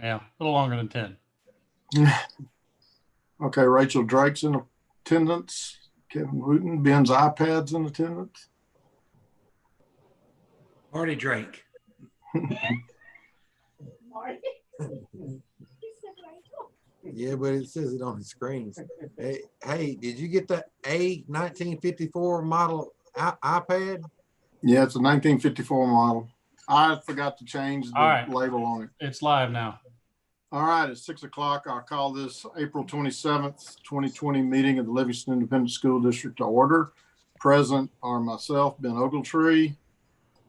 Yeah, a little longer than 10. Okay, Rachel Drake's in attendance. Kevin Wooten, Ben's iPad's in attendance. Marty Drake. Yeah, but it says it on the screens. Hey, did you get the A 1954 model iPad? Yeah, it's a 1954 model. I forgot to change the label on it. It's live now. All right, it's 6 o'clock. I'll call this April 27th, 2020 meeting of the Livingston Independent School District to order. Present are myself, Ben Ogletree,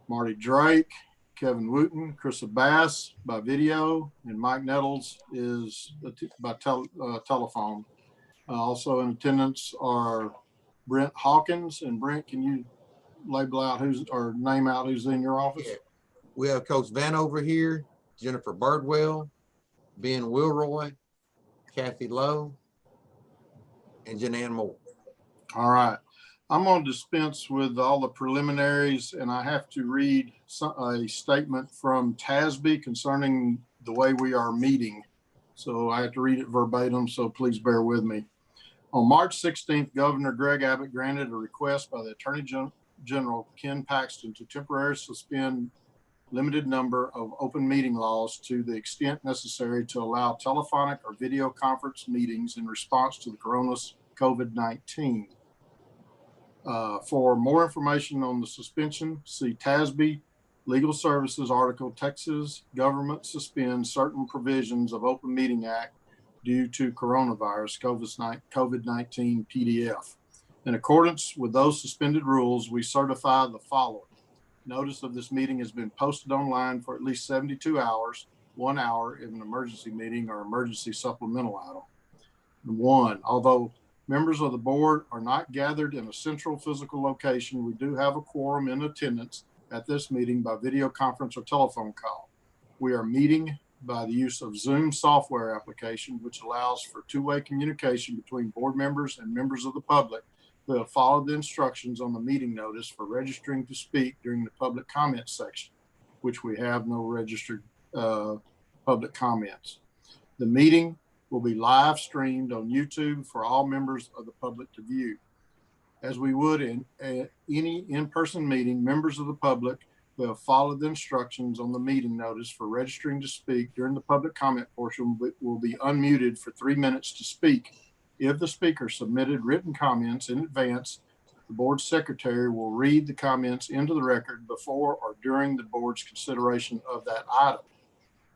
Marty Drake, Kevin Wooten, Krista Bass by video, and Mike Nettles is by telephone. Also in attendance are Brent Hawkins. And Brent, can you label out name out who's in your office? Yeah. We have Coach Vanover here, Jennifer Birdwell, Ben Wilroy, Kathy Lowe, and Jananne Moore. All right. I'm going to dispense with all the preliminaries, and I have to read a statement from TASB concerning the way we are meeting. So I have to read it verbatim, so please bear with me. On March 16th, Governor Greg Abbott granted a request by the Attorney General Ken Paxton to temporarily suspend limited number of open meeting laws to the extent necessary to allow telephonic or video conference meetings in response to the coronavirus COVID-19. For more information on the suspension, see TASB Legal Services article, Texas Government Suspends Certain Provisions of Open Meeting Act Due to Coronavirus COVID-19 PDF. In accordance with those suspended rules, we certify the following. Notice of this meeting has been posted online for at least 72 hours, 1 hour if an emergency meeting or emergency supplemental item. 1, although members of the board are not gathered in a central physical location, we do have a quorum in attendance at this meeting by video conference or telephone call. We are meeting by the use of Zoom software application, which allows for two-way communication between board members and members of the public who have followed the instructions on the meeting notice for registering to speak during the public comment section, which we have no registered public comments. The meeting will be live streamed on YouTube for all members of the public to view. As we would in any in-person meeting, members of the public who have followed the instructions on the meeting notice for registering to speak during the public comment portion will be unmuted for 3 minutes to speak. If the speaker submitted written comments in advance, the board secretary will read the comments into the record before or during the board's consideration of that item.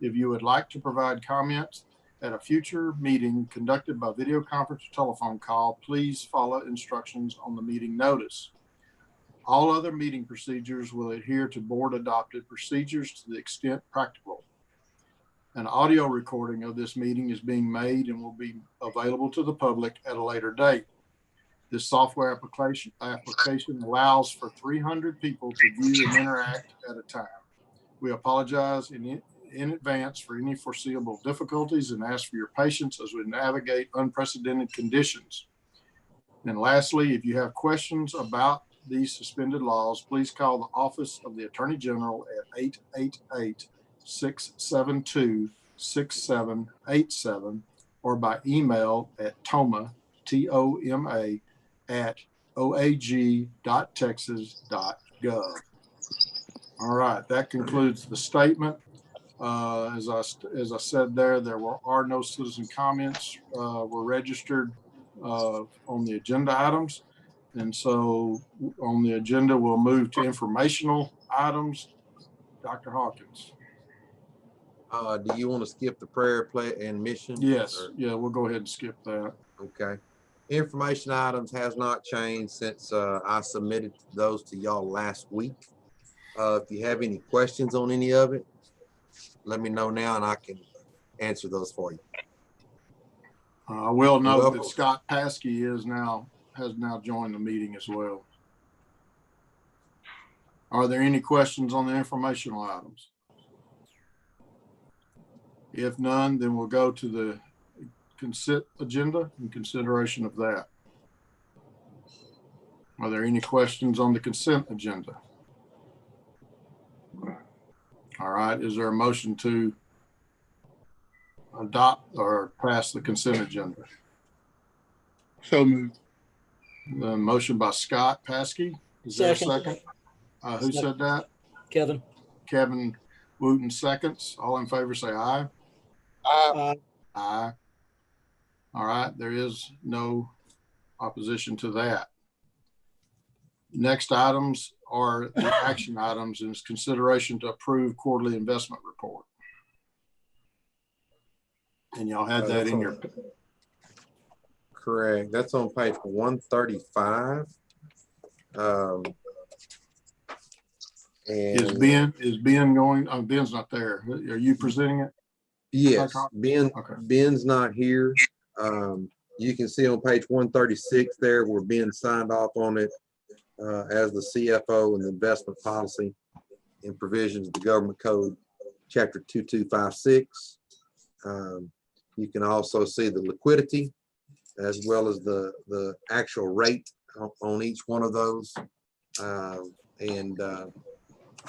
If you would like to provide comments at a future meeting conducted by video conference or telephone call, please follow instructions on the meeting notice. All other meeting procedures will adhere to board adopted procedures to the extent practical. An audio recording of this meeting is being made and will be available to the public at a later date. This software application allows for 300 people to view and interact at a time. We apologize in advance for any foreseeable difficulties and ask for your patience as we navigate unprecedented conditions. And lastly, if you have questions about these suspended laws, please call the Office of the Attorney General at 888-672-6787 or by email at toma, T-O-M-A, at oag.texas.gov. All right, that concludes the statement. As I said there are no citizen comments were registered on the agenda items. And so on the agenda, we'll move to informational items. Dr. Hawkins. Do you want to skip the prayer, play, and mission? Yes. Yeah, we'll go ahead and skip that. Okay. Information items has not changed since I submitted those to y'all last week. If you have any questions on any of it, let me know now and I can answer those for you. I will note that Scott Paskey has now joined the meeting as well. Are there any questions on the informational items? If none, then we'll go to the consent agenda and consideration of that. Are there any questions on the consent agenda? All right, is there a motion to adopt or pass the consent agenda? So moved. The motion by Scott Paskey. Is there a second? Who said that? Kevin. Kevin Wooten seconds. All in favor say aye. Aye. Aye. All right, there is no opposition to that. Next items are the action items and consideration to approve quarterly investment report. And y'all had that in your, Correct. That's on page 135. is And Ben going, Ben's not there. Are you presenting it? yes, Okay. Ben's not here. You can see on page 136 there where Ben signed off on it as the CFO and the investment policy and provisions of the government code, chapter 2256. You can also see the liquidity as well as the actual rate on each one of those.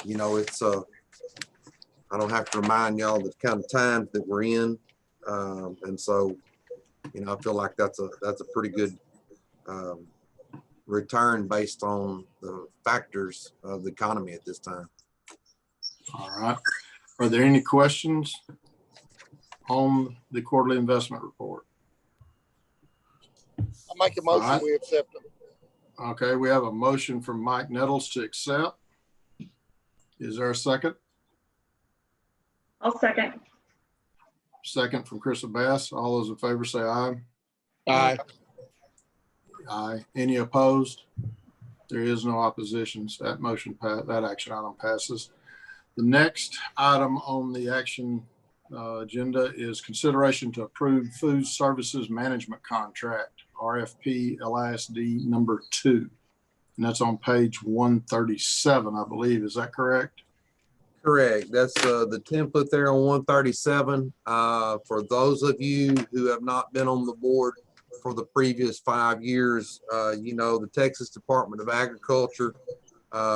You know, it's I don't have to remind y'all the kind of times that we're in. And so, you know, I feel like that's a pretty good return based on the factors of the economy at this time. All right. Are there any questions on the quarterly investment report? I make a motion, Alright. we accept them. Okay, we have a motion from Mike Nettles to accept. Is there a second? I'll second. Second from Krista Bass. All those in favor say aye. Aye. Aye. Any opposed? There is no oppositions. That that action item passes. The next item on the action agenda is consideration to approve food services management contract, RFP LISD number 2. And that's on page 137, I believe. Is that correct? Correct. That's the template there on 137. For those of you who have not been on the board for the previous 5 years, you know, the Texas Department of Agriculture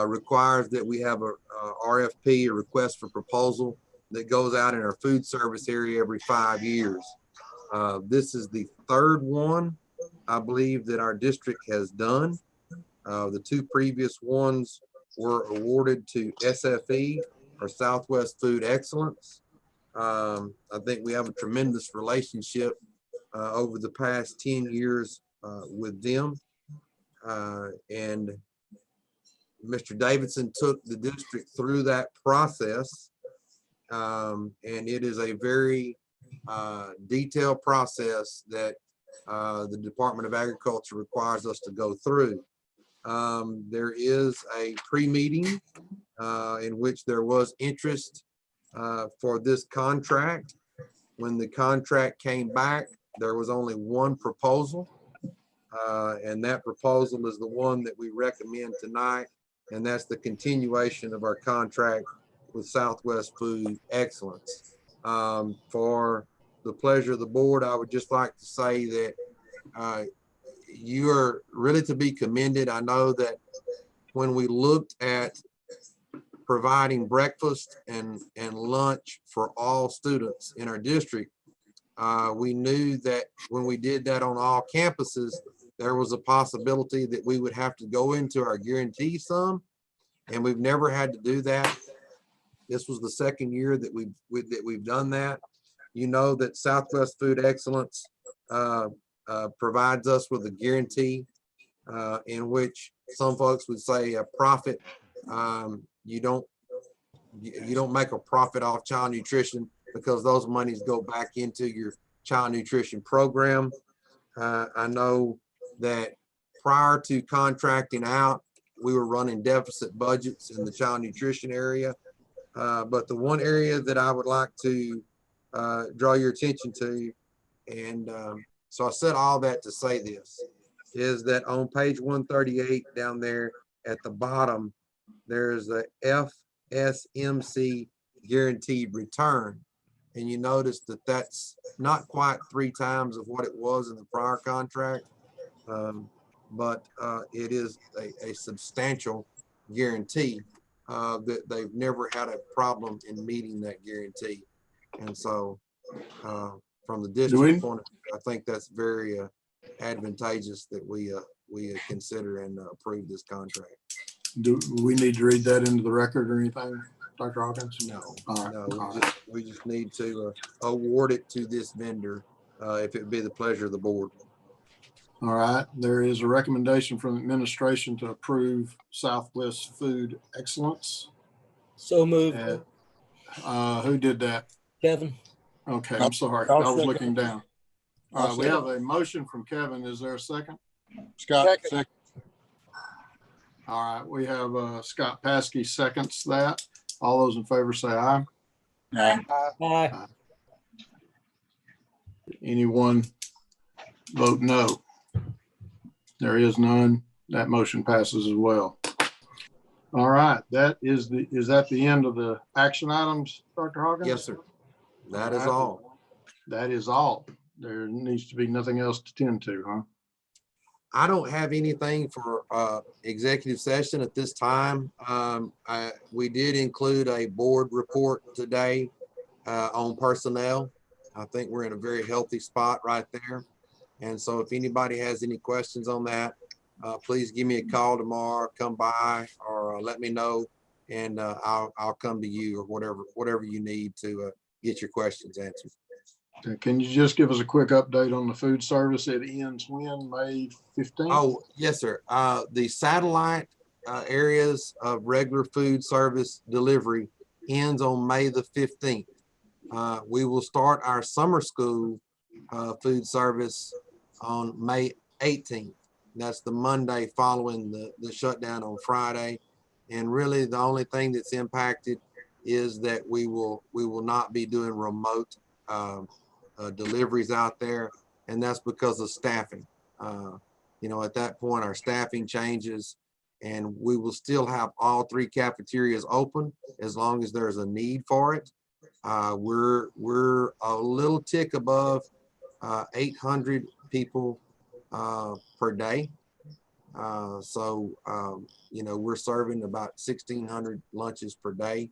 requires that we have a RFP, a request for proposal, that goes out in our food service area every 5 years. This is the third one, I believe, that our district has done. The 2 previous ones were awarded to SFE, or Southwest Food Excellence. I think we have a tremendous relationship over the past 10 years with them. And Mr. Davidson took the district through that process. And it is a very detailed process that the Department of Agriculture requires us to go through. There is a pre-meeting in which there was interest for this contract. When the contract came back, there was only one proposal, and that proposal is the one that we recommend tonight, and that's the continuation of our contract with Southwest Food Excellence. For the pleasure of the board, I would just like to say that you are really to be commended. I know that when we looked at providing breakfast and lunch for all students in our district, we knew that when we did that on all campuses, there was a possibility that we would have to go into our guarantee sum, and we've never had to do that. This was the second year that we've done that. You know that Southwest Food Excellence provides us with a guarantee in which some folks would say a profit. You don't make a profit off child nutrition because those monies go back into your child nutrition program. I know that prior to contracting out, we were running deficit budgets in the child nutrition area. But the one area that I would like to draw your attention to, and so I said all that to say this, is that on page 138 down there at the bottom, there's a FSMC guaranteed return. And you notice that that's not quite 3 times of what it was in the prior contract, but it is a substantial guarantee that they've never had a problem in meeting that guarantee. And so From the we- district point of view, I think that's very advantageous that we consider and approve this contract. Do we need to read that into the record or anything, Dr. Hawkins? No, All right, no, all right. we just need to award it to this vendor if it be the pleasure of the board. All right, there is a recommendation from administration to approve Southwest Food Excellence. So moved, Who did that? Kevin. Okay, I'm sorry. I was looking down. All right, we have a motion from Kevin. Is there a second? Scott, Second. second. All right, we have Scott Paskey seconds that. All those in favor say aye. Aye. Anyone vote no? There is none. That motion passes as well. All right, is that the end of the action items, Dr. Hawkins? Yes, sir. That is All right. all. That is all. There needs to be nothing else to tend to, huh? I don't have anything for executive session at this time. We did include a board report today on personnel. I think we're in a very healthy spot right there. And so if anybody has any questions on that, please give me a call tomorrow, come by, or let me know, and I'll come to you or whatever you need to get your questions answered. Okay, can you just give us a quick update on the food service? It ends when, May 15th? Oh, yes, sir. The satellite areas of regular food service delivery ends on May the 15th. We will start our summer school food service on May 18th. That's the Monday following the shutdown on Friday. And really the only thing that's impacted is that we will not be doing remote deliveries out there, and that's because of staffing. At that point our staffing changes, and we will still have all three cafeterias open as long as there's a need for it. We're a little tick above 800 people per day. We're serving about 1,600 lunches per day.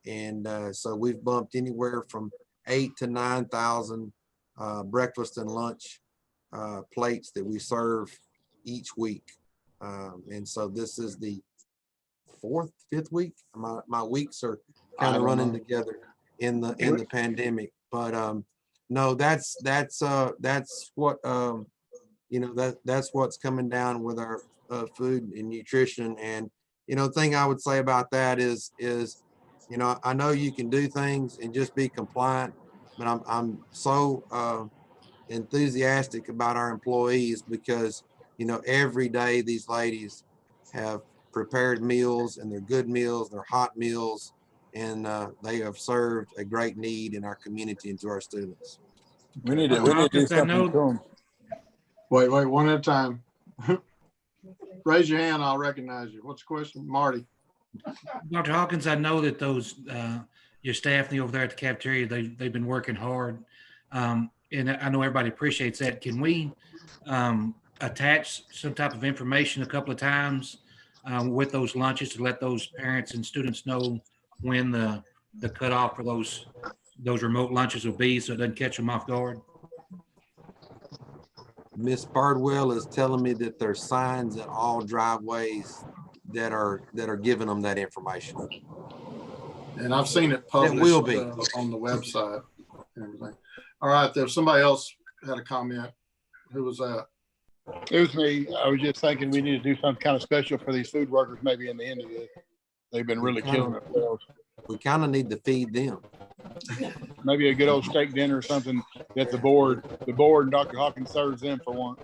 And so we've bumped anywhere from 8,000 to 9,000 breakfast and lunch plates that we serve each week. And so this is the fifth week. My weeks are kind of running together in the pandemic. But no, that's what that's what's coming down with our food and nutrition. And the thing I would say about that is I know you can do things and just be compliant, but I'm so enthusiastic about our employees because every day these ladies have prepared meals, and they're good meals, they're hot meals, and they have served a great need in our community and to our students. We need to do something to them. Wait, one at a time. Raise your hand, I'll recognize you. What's the question? Marty. Dr. Hawkins, I know that those your staff over there at the cafeteria, they've been working hard, and I know everybody appreciates that. Can we attach some type of information a couple of times with those lunches to let those parents and students know when the cutoff for those remote lunches will be, so it doesn't catch them off guard? Miss Bardwell is telling me that there's signs in all driveways that are giving them that information. And I've seen it published will be. On the website and everything. All right, there's somebody else had a comment. Who was that? It was me. I was just thinking we need to do something kind of special for these food workers maybe in the end of it. They've been really killing themselves. We kind of need to feed them. Maybe a good old steak dinner or something that the board and Dr. Hawkins serves them for one.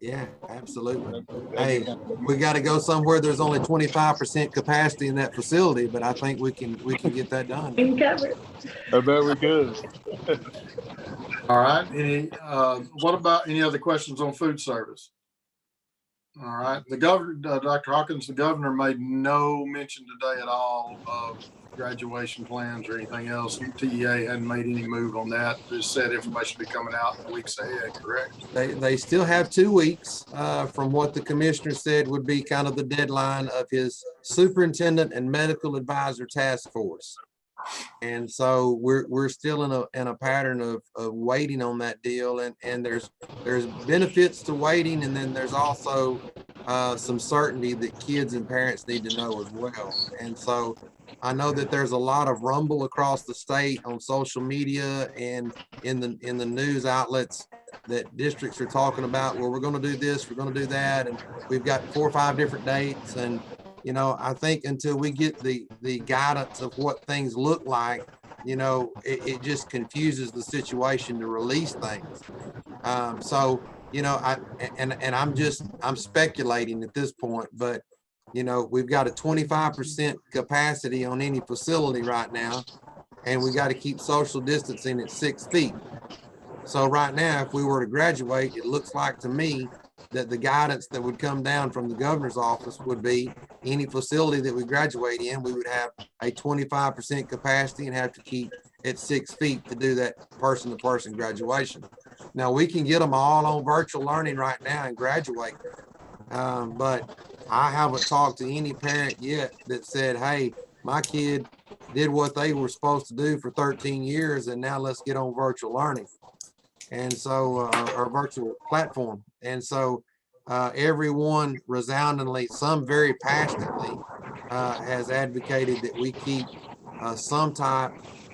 Yeah, absolutely. Hey, we got to go somewhere. There's only 25% capacity in that facility, but I think we can get that done. I bet we could. All right. What about any other questions on food service? All right. The governor, Dr. Hawkins, the governor made no mention today at all of graduation plans or anything else. TEA hadn't made any move on that. Just said information will be coming out in the weeks ahead, correct? They still have 2 weeks from what the commissioner said would be kind of the deadline of his superintendent and medical advisor task force. And so we're still in a pattern of waiting on that deal. And there's benefits to waiting. And then there's also some certainty that kids and parents need to know as well. And so I know that there's a lot of rumble across the state on social media and in the news outlets that districts are talking about, well, we're going to do this, we're going to do that. And we've got 4 or 5 different dates. And, you know, I think until we get the guidance of what things look like, you know, it just confuses the situation to release things. So, you know, I'm speculating at this point, but, you know, we've got a 25% capacity on any facility right now, and we got to keep social distancing at 6 feet. So right now, if we were to graduate, it looks like to me that the guidance that would come down from the governor's office would be any facility that we graduate in, we would have a 25% capacity and have to keep at 6 feet to do that person-to-person graduation. Now, we can get them all on virtual learning right now and graduate. But I haven't talked to any parent yet that said, hey, my kid did what they were supposed to do for 13 years, and now let's get on virtual learning. And so, our virtual platform. And so, everyone resoundingly, some very passionately, has advocated that we keep some type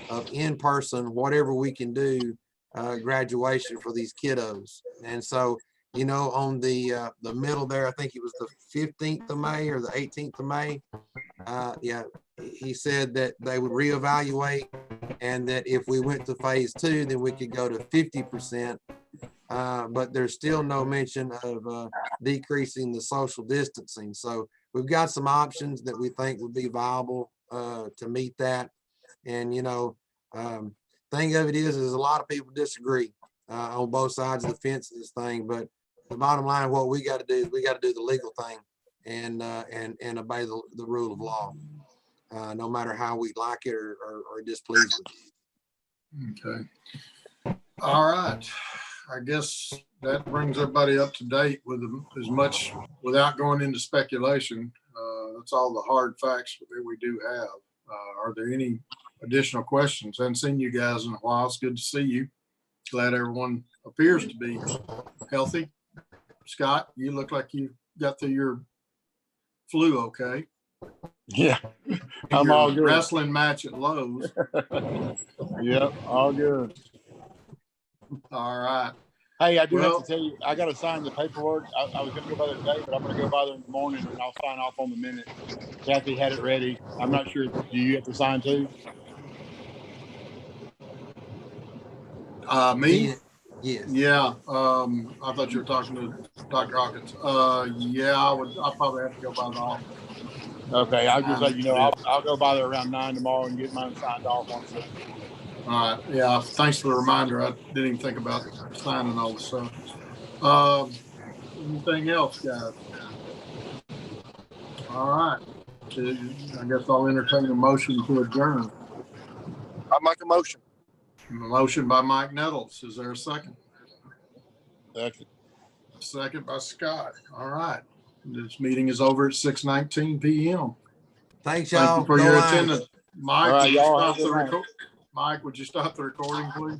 of in-person, whatever we can do, graduation for these kiddos. And so, you know, on the middle there, I think it was the 15th of May or the 18th of May. Yeah, he said that they would reevaluate, and that if we went to phase 2, then we could go to 50%. But there's still no mention of decreasing the social distancing. So we've got some options that we think would be viable to meet that. And, you know, thing of it is a lot of people disagree on both sides of the fence of this thing. But the bottom line, what we got to do is we got to do the legal thing and obey the rule of law, no matter how we like it or displeased with it. Okay. All right. I guess that brings everybody up to date with as much without going into speculation. That's all the hard facts that we do have. Are there any additional questions? I haven't seen you guys in a while. It's good to see you. Glad everyone appears to be healthy. Scott, you look like you got through your flu okay. Yeah, I'm Your all good. wrestling match at Lowe's. Yep, all good. All right. Hey, I do have to tell you, I got to sign the paperwork. I was going to go by there today, but I'm going to go by there in the morning and I'll sign off on the minute. Kathy had it ready. I'm not sure. Do you have to sign too? Me? Yes. Yeah. I thought you were talking to Dr. Hawkins. Yeah, I'll probably have to go by the office. Okay, I'll just let you know. I'll go by there around 9 tomorrow and get mine signed off on it. All right. Yeah. Thanks for the reminder. I didn't even think about signing all the stuff. Anything else, guys? All right. I guess I'll entertain a motion to adjourn. I'll make a motion. A motion by Mike Nettles. Is there a second? Second. Second by Scott. All right. This meeting is over at 6:19 p.m. Thanks, y'all. Thank you for your attendance. Mike, All right, would you y'all stop have a good night. Mike, would you stop the recording, please?